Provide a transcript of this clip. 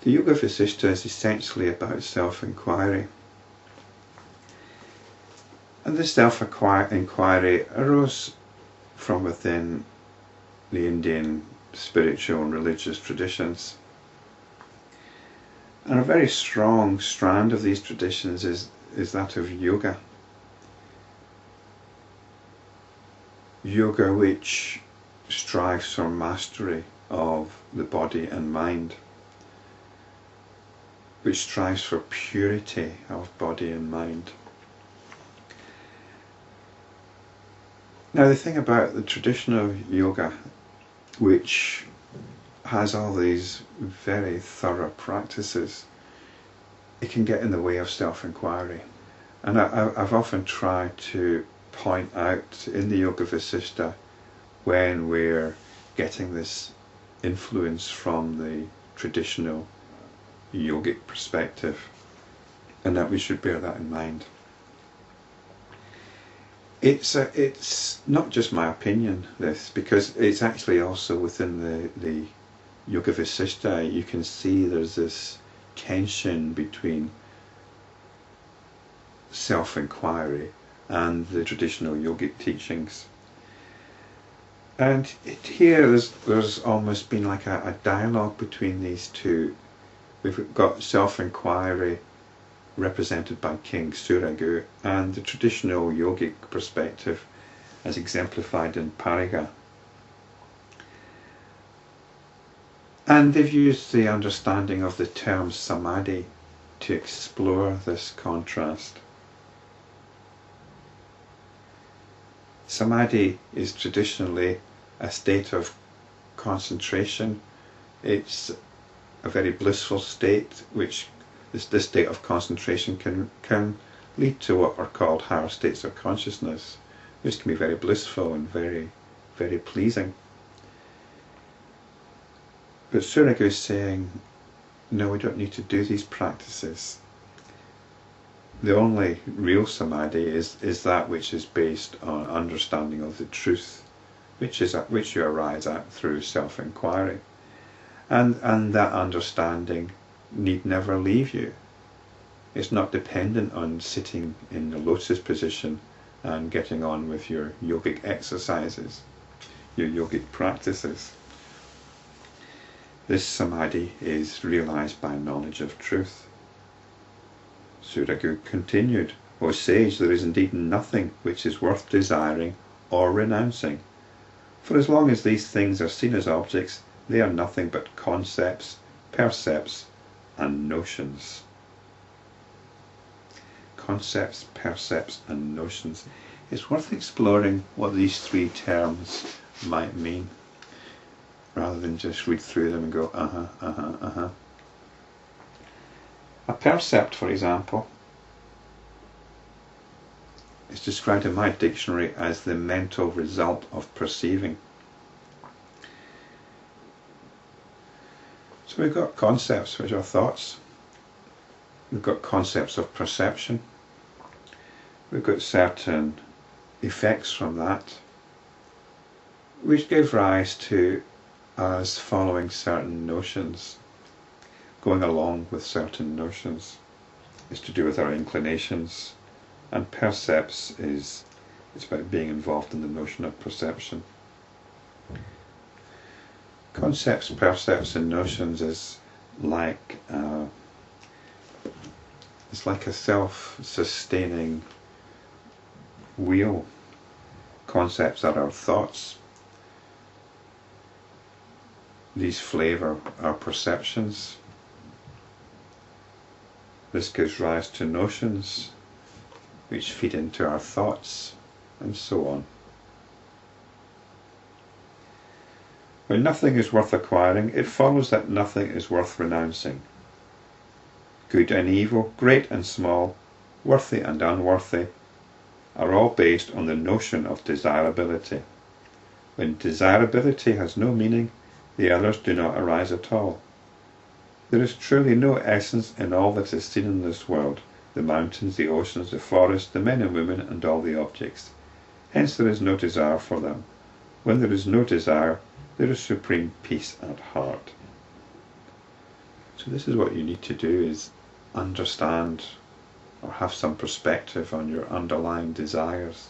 The Yoga Vasistha is essentially about self-enquiry. And this self-enquiry arose from within the Indian spiritual and religious traditions. And a very strong strand of these traditions is that of yoga. Yoga which strives for mastery of the body and mind, which strives for purity of body and mind. Now the thing about the traditional yoga, which has all these very thorough practices, it can get in the way of self-enquiry. And I've often tried to point out in the Yoga Vasistha when we're getting this influence from the traditional yogic perspective, and that we should bear that in mind. It's not just my opinion, this, because it's actually also within the Yoga Vasistha. You can see there's this tension between self-enquiry and the traditional yogic teachings. And here there's almost been like a dialogue between these two. We've got self-enquiry represented by King Suraghu and the traditional yogic perspective as exemplified in Parigha. And they've used the understanding of the term samadhi to explore this contrast. Samadhi is traditionally a state of concentration. It's a very blissful state, which this state of concentration can lead to what are called higher states of consciousness, which can be very blissful and very, very pleasing. But Suraghu is saying, no, we don't need to do these practices. The only real samadhi is that which is based on understanding of the truth, which you arise at through self-enquiry. And that understanding need never leave you. It's not dependent on sitting in the lotus position and getting on with your yogic exercises, your yogic practices. This samadhi is realized by knowledge of truth. Suraghu continued, O sage, there is indeed nothing which is worth desiring or renouncing. For as long as these things are seen as objects, they are nothing but concepts, percepts, and notions. Concepts, percepts, and notions. It's worth exploring what these three terms might mean, rather than just read through them and go, A percept, for example, is described in my dictionary as the mental result of perceiving. So we've got concepts, which are thoughts. We've got concepts of perception. We've got certain effects from that, which give rise to us following certain notions, going along with certain notions. It's to do with our inclinations, and percepts it's about being involved in the notion of perception. Concepts, percepts, and notions is like it's like a self-sustaining wheel. Concepts are our thoughts. These flavour our perceptions. This gives rise to notions, which feed into our thoughts, and so on. When nothing is worth acquiring, it follows that nothing is worth renouncing. Good and evil, great and small, worthy and unworthy, are all based on the notion of desirability. When desirability has no meaning, the others do not arise at all. There is truly no essence in all that is seen in this world, the mountains, the oceans, the forests, the men and women, and all the objects. Hence there is no desire for them. When there is no desire, there is supreme peace at heart. So this is what you need to do, is understand or have some perspective on your underlying desires.